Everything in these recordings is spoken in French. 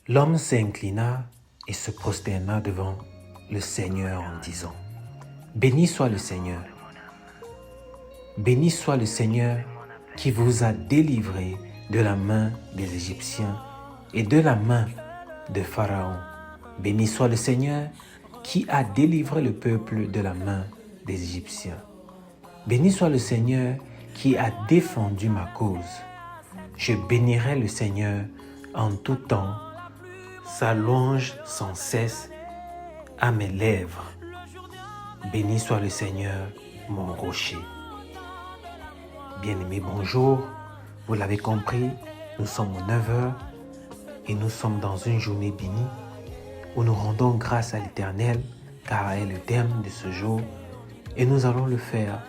L'homme s'inclina et se prosterna devant le Seigneur en disant, « Béni soit le Seigneur. Béni soit le Seigneur qui vous a délivré de la main des Égyptiens et de la main de Pharaon. Béni soit le Seigneur qui a délivré le peuple de la main des Égyptiens. Béni soit le Seigneur qui a défendu ma cause. Je bénirai le Seigneur en tout temps, sa louange sans cesse à mes lèvres. Béni soit le Seigneur, mon rocher. » Bien-aimés, bonjour. Vous l'avez compris, nous sommes aux 9h et nous sommes dans une journée bénie où nous rendons grâce à l'Éternel car elle est le thème de ce jour et nous allons le faire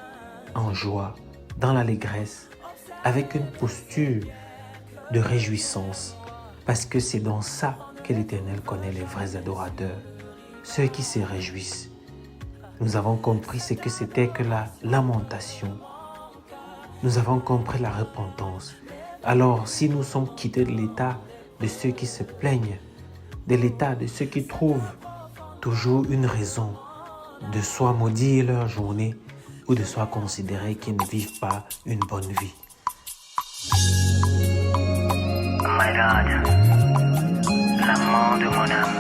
en joie, dans l'allégresse, avec une posture de réjouissance parce que c'est dans ça que l'Éternel connaît les vrais adorateurs, ceux qui se réjouissent. Nous avons compris ce que c'était que la lamentation. Nous avons compris la repentance. Alors, si nous sommes quittés de l'état de ceux qui se plaignent, de l'état de ceux qui trouvent toujours une raison de soit maudire leur journée ou de soit considérer qu'ils ne vivent pas une bonne vie. My God, l'amant de mon âme,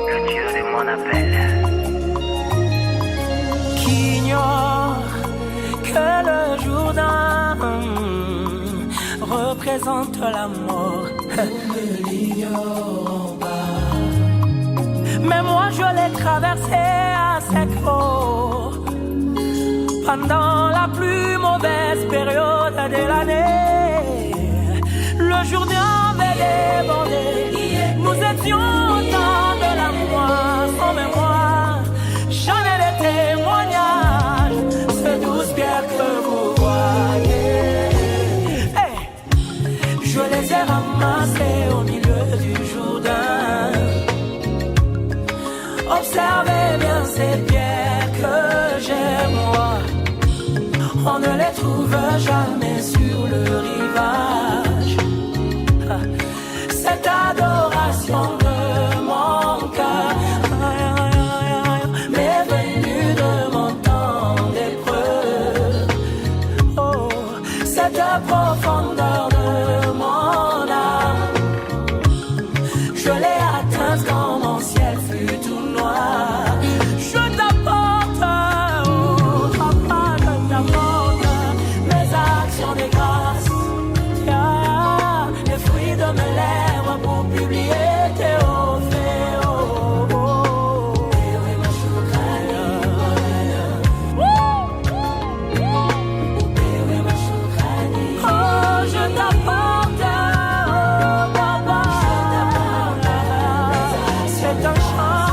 le Dieu de mon appel. Qui ignore que le Jourdain représente la mort. Nous ne l'ignorons pas. Mais moi je l'ai traversé à sec eau pendant la plus mauvaise période de l'année. Le Jourdain avait débordé. Nous étions au temps de la moisson, mais moi j'en ai des témoignages. Ces 12 pierres que vous voyez, hey, je les ai ramassées au milieu du Jourdain. Observez bien ces pierres que j'ai moi. On ne les trouve jamais sur le rivage. Cette adoration de mon cœur m'est venue de mon temps d'épreuve. Oh, cette profondeur de mon âme, je l'ai atteinte quand mon ciel fut tout noir. Je t'apporte, oh papa, je t'apporte mes actions de grâce, yeah, les fruits de mes lèvres pour publier tes hauts faits. Oh, oh, oh. Oh, je t'apporte, oh papa, c'est un chant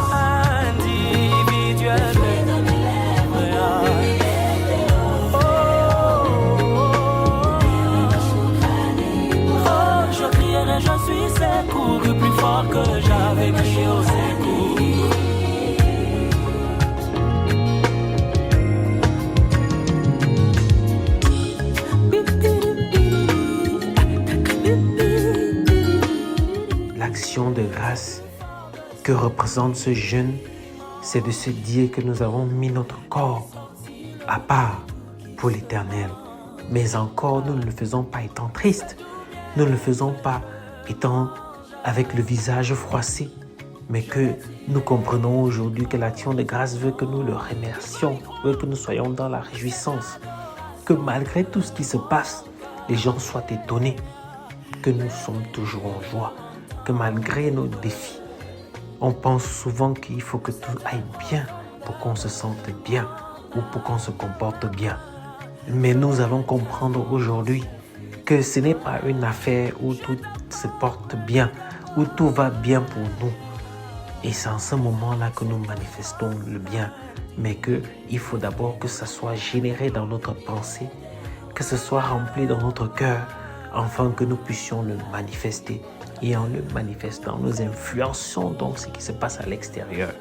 individuel. Oh, je crierai, je suis secouru plus fort que j'avais crié au secours. L'action de grâce que représente ce jeûne, c'est de se dire que nous avons mis notre corps à part pour l'Éternel. Mais encore, nous ne le faisons pas étant tristes. Nous ne le faisons pas étant avec le visage froissé. Mais que nous comprenons aujourd'hui que l'action de grâce veut que nous le remercions, veut que nous soyons dans la réjouissance. Que malgré tout ce qui se passe, les gens soient étonnés. Que nous sommes toujours en joie. Que malgré nos défis, on pense souvent qu'il faut que tout aille bien pour qu'on se sente bien ou pour qu'on se comporte bien. Mais nous allons comprendre aujourd'hui que ce n'est pas une affaire où tout se porte bien, où tout va bien pour nous. Et c'est en ce moment-là que nous manifestons le bien, mais qu'il faut d'abord que ça soit généré dans notre pensée, que ce soit rempli dans notre cœur, afin que nous puissions le manifester. Et en le manifestant, nous influençons donc ce qui se passe à l'extérieur.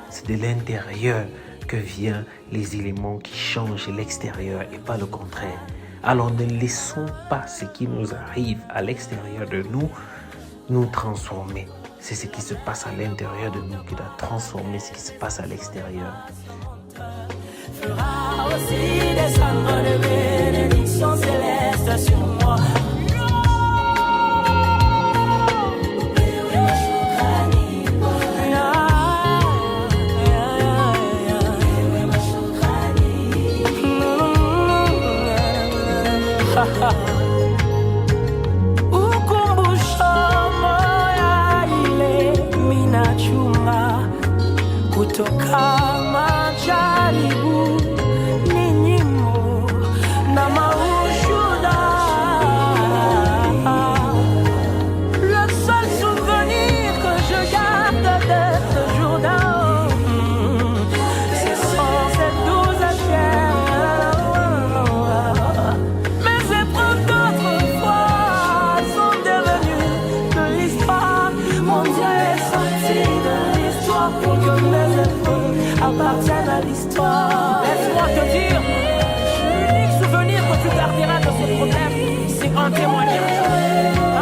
C'est de l'intérieur que viennent les éléments qui changent l'extérieur et pas le contraire. Alors ne laissons pas ce qui nous arrive à l'extérieur de nous nous transformer. C'est ce qui se passe à l'intérieur de nous qui doit transformer ce qui se passe à l'extérieur. Fera aussi descendre de bénédictions célestes sur moi. Ukumbusho moya ile minachuma kutoka majaribu ni nyimbo na maushuda. Le seul souvenir que je garde de ce jour-là, ce sont ces douces chaînes. Mes épreuves d'autrefois sont devenues de l'histoire. Mon Dieu est sorti de l'histoire pour que mes épreuves appartiennent à l'histoire. Laisse-moi te dire, l'unique souvenir que tu garderas de ce problème, c'est un témoignage.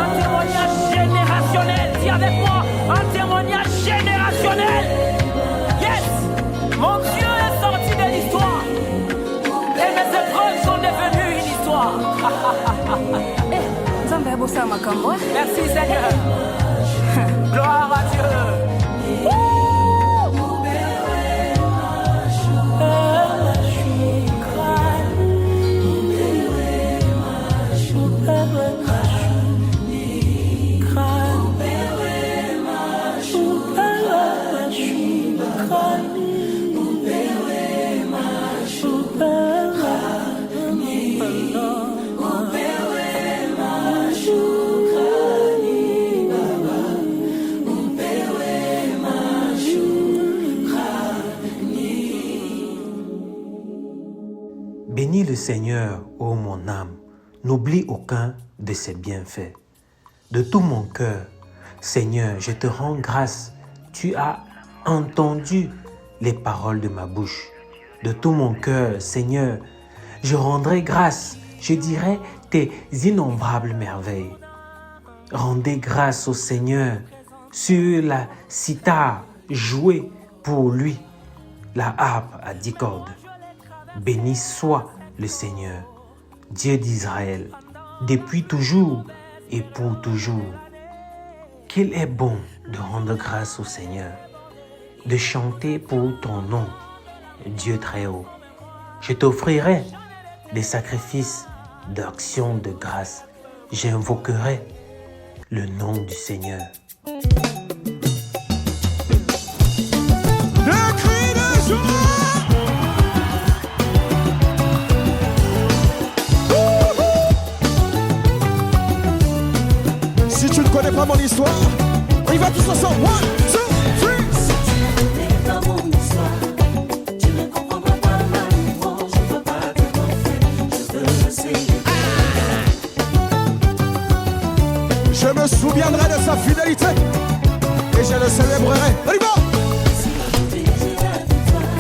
Un témoignage générationnel. Dis avec moi, un témoignage générationnel. Yes! Mon Dieu est sorti de l'histoire. Et mes épreuves sont devenues une histoire. Merci Seigneur. Gloire à Dieu. Bénis le Seigneur, ô mon âme, n'oublie aucun de ses bienfaits. De tout mon cœur, Seigneur, je te rends grâce. Tu as entendu les paroles de ma bouche. De tout mon cœur, Seigneur, je rendrai grâce. Je dirai tes innombrables merveilles. Rendez grâce au Seigneur sur la cithare, jouez pour lui la harpe à 10 cordes. Béni soit le Seigneur, Dieu d'Israël, depuis toujours et pour toujours. Qu'il est bon de rendre grâce au Seigneur, de chanter pour ton nom, Dieu très haut. Je t'offrirai des sacrifices d'action de grâce. J'invoquerai le nom du Seigneur. Le cri de joie. Si tu ne connais pas mon histoire, on y va tous ensemble. 1, 2, 3. Si tu ne connais pas mon histoire, tu ne comprendras pas ma louange. Je ne veux pas te confondre, je veux le célébrer. Je me souviendrai de sa fidélité et je le célébrerai. On y va. Si aujourd'hui j'ai la victoire,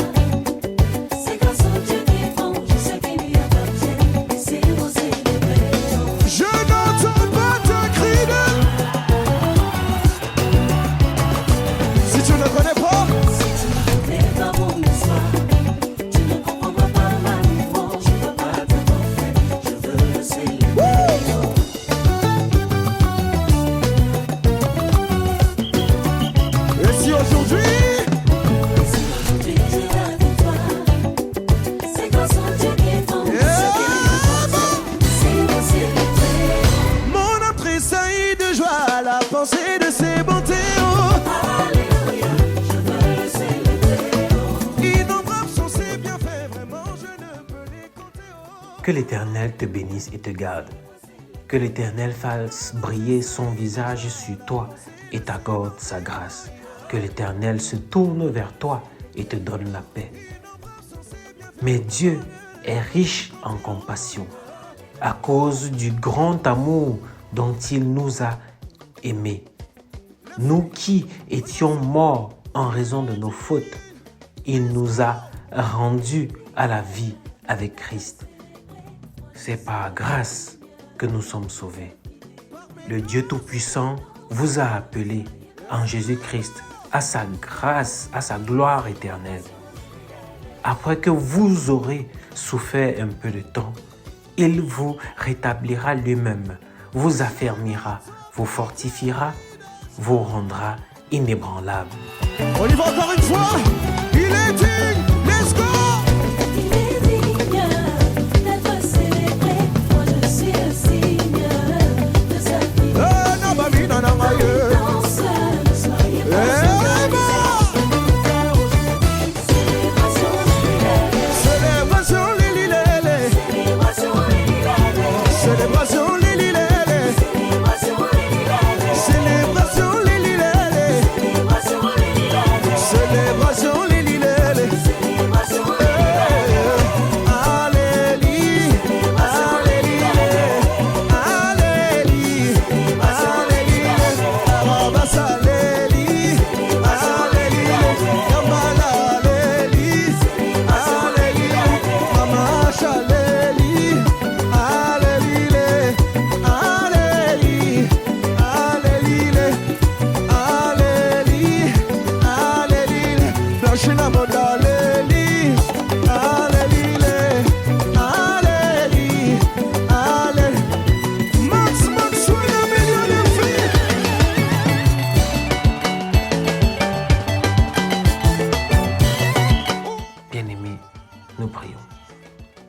c'est grâce au Dieu qui est bon, je sais qu'il lui appartient. Et c'est vous célébrer. Je n'entends pas ta cri de. Si tu ne connais pas, Si tu ne connais pas mon histoire, tu ne comprendras pas ma louange. Je ne veux pas te confondre, je veux le célébrer. et si aujourd'hui, Si aujourd'hui j'ai la victoire, c'est grâce au Dieu qui est bon, je sais qu'il lui appartient. Et c'est vous célébrer. mon âme tressaillit de joie à la pensée de ses bontés. Alléluia, je veux le célébrer. Innombrables sont ses bienfaits, vraiment je ne peux les compter. Que l'Éternel te bénisse et te garde. Que l'Éternel fasse briller son visage sur toi et t'accorde sa grâce. Que l'Éternel se tourne vers toi et te donne la paix. Mais Dieu est riche en compassion à cause du grand amour dont il nous a aimés. Nous qui étions morts en raison de nos fautes, il nous a rendus à la vie avec Christ. C'est par grâce que nous sommes sauvés. Le Dieu Tout-Puissant vous a appelé en Jésus-Christ à sa grâce, à sa gloire éternelle. Après que vous aurez souffert un peu de temps, il vous rétablira lui-même, vous affermira, vous fortifiera, vous rendra inébranlable. On y va encore une fois. Il est digne. Let's go. Il est digne d'être célébré. Moi je suis le signe de sa vie. Danse, ne soyez pas Célébration Lililele. Célébration Lililele. Célébration Lililele. Célébration Lililele. Alléluia. Alléluia. Alléluia. Alléluia. Arabas Alléluia. Alléluia. Yambala Alléluia. Alléluia. Mamash Alléluia. Alléluia. Alléluia. Alléluia. Alléluia. Alléluia. Blanchina Moda Alléluia. Alléluia. Alléluia. Alléluia. Max, sois un million de filles. Bien-aimés, nous prions.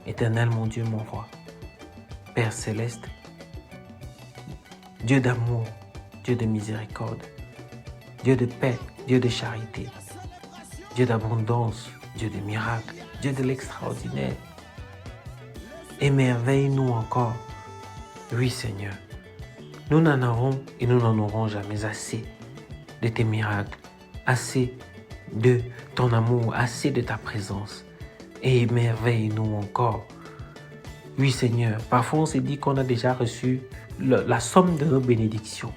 Éternel mon Dieu, mon roi, Père céleste, Dieu d'amour, Dieu de miséricorde, Dieu de paix, Dieu de charité, Dieu d'abondance, Dieu de miracles, Dieu de l'extraordinaire. Émerveille-nous encore. Oui, Seigneur, nous n'en avons et nous n'en aurons jamais assez de tes miracles, assez de ton amour, assez de ta présence. Et émerveille-nous encore. Oui, Seigneur, parfois on s'est dit qu'on a déjà reçu la somme de nos bénédictions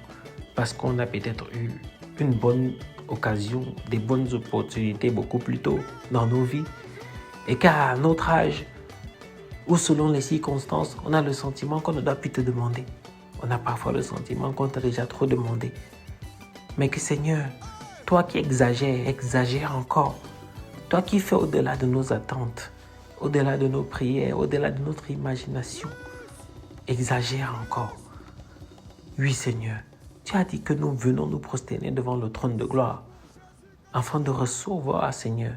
parce qu'on a peut-être eu une bonne occasion, des bonnes opportunités beaucoup plus tôt dans nos vies. Et qu'à notre âge, ou selon les circonstances, on a le sentiment qu'on ne doit plus te demander. On a parfois le sentiment qu'on t'a déjà trop demandé. Mais que Seigneur, toi qui exagères, exagère encore. Toi qui fais au-delà de nos attentes, au-delà de nos prières, au-delà de notre imagination, exagère encore. Oui Seigneur, tu as dit que nous venons nous prosterner devant le trône de gloire afin de recevoir, Seigneur,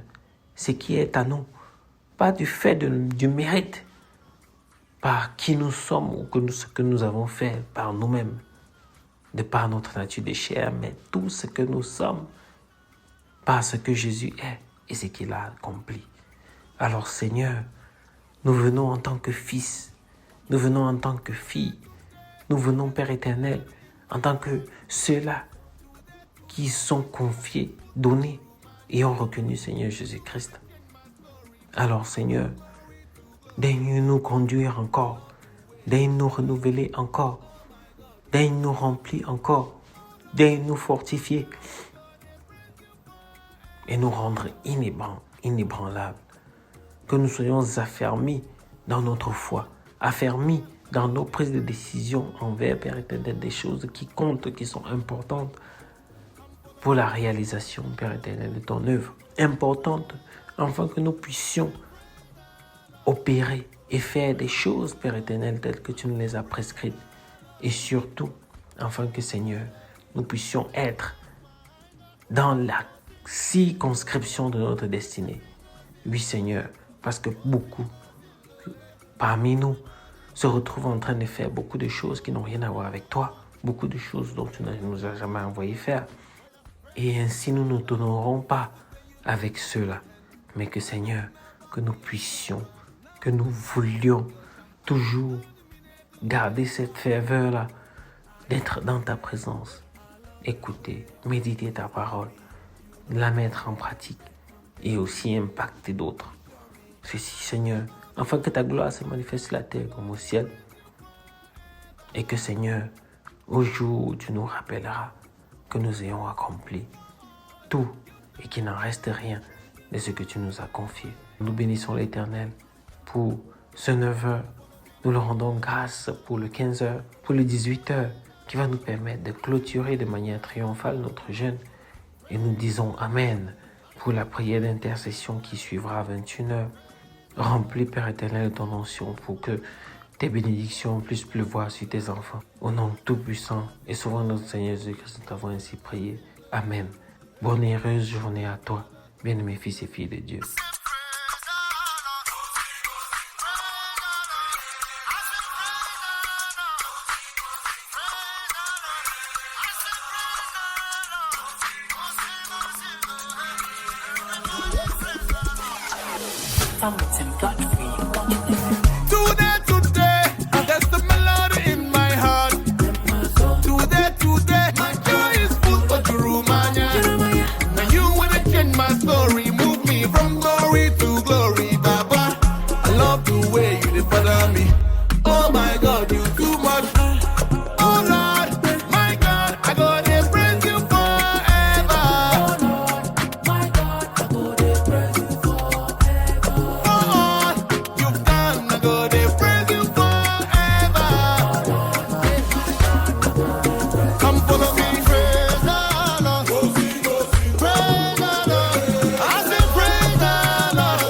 ce qui est à nous, pas du fait du mérite, par qui nous sommes ou ce que nous avons fait par nous-mêmes, de par notre nature de chair, mais tout ce que nous sommes, par ce que Jésus est et ce qu'il a accompli. Alors Seigneur, nous venons en tant que fils, nous venons en tant que filles, nous venons Père éternel, en tant que ceux-là qui sont confiés, donnés et ont reconnu Seigneur Jésus-Christ. Alors Seigneur, daigne nous conduire encore, daigne nous renouveler encore, daigne nous remplir encore, daigne nous fortifier et nous rendre inébranlables. Que nous soyons affermis dans notre foi, affermis dans nos prises de décision envers Père éternel, des choses qui comptent, qui sont importantes pour la réalisation, Père éternel, de ton œuvre. Importantes afin que nous puissions opérer et faire des choses, Père éternel, telles que tu nous les as prescrites. Et surtout, afin que, Seigneur, nous puissions être dans la circonscription de notre destinée. Oui, Seigneur, parce que beaucoup parmi nous se retrouvent en train de faire beaucoup de choses qui n'ont rien à voir avec toi, beaucoup de choses dont tu ne nous as jamais envoyé faire. Et ainsi, nous ne t'honorons pas avec ceux-là, mais que, Seigneur, que nous puissions, que nous voulions toujours garder cette ferveur-là, d'être dans ta présence, écouter, méditer ta parole, la mettre en pratique et aussi impacter d'autres. Ceci, Seigneur, afin que ta gloire se manifeste sur la terre comme au ciel et que, Seigneur, au jour où tu nous rappelleras que nous ayons accompli tout et qu'il n'en reste rien de ce que tu nous as confié. Nous bénissons l'Éternel pour ce 9h. Nous le rendons grâce pour le 15h, pour le 18h, qui va nous permettre de clôturer de manière triomphale notre jeûne. Et nous disons Amen pour la prière d'intercession qui suivra à 21h. Remplis, Père éternel, ton onction pour que tes bénédictions puissent pleuvoir sur tes enfants. Au nom tout-puissant et souvent notre Seigneur Jésus-Christ, nous t'avons ainsi prié. Amen. Bonne et heureuse journée à toi, bien-aimés fils et filles de Dieu. Today, that's the melody in my heart. Today, my joy is full for Jurumanya. Now you wanna change my story, move me from glory to glory, Baba. I love the way you father me. Oh my God, you too much. Oh Lord, my God, I gotta praise you forever. Oh, you've done, I gotta praise you forever. Come follow me, praise the Lord. Praise the Lord. I say praise the Lord.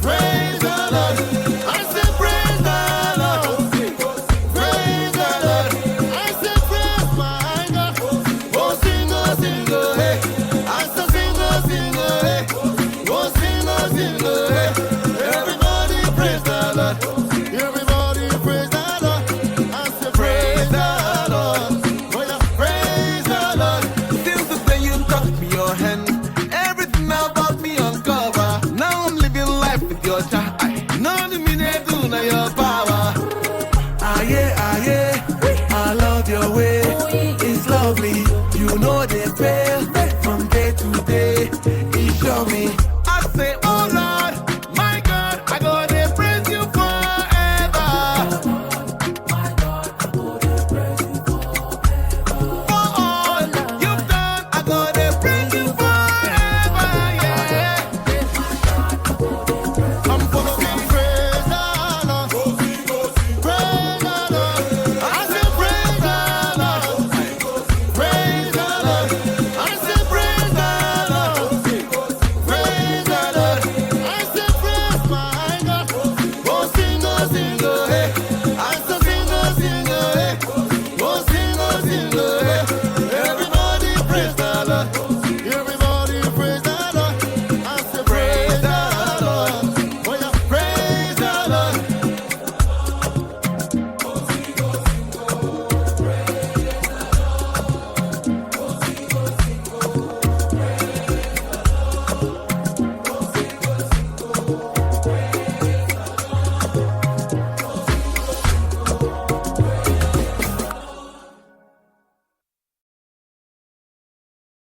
Praise the Lord. I say praise the Lord. Praise the Lord. I say praise my God. Oh, sing, hey. I say sing, hey. Oh, sing, hey. Everybody praise the Lord. Everybody praise the Lord. I say praise the Lord. Oh, yeah, praise the Lord. Since the day you touched me, your hand, everything about me uncover. Now I'm living life with your child. None of me they do now your power. Ah yeah, I love your way. It's lovely. You know they fail.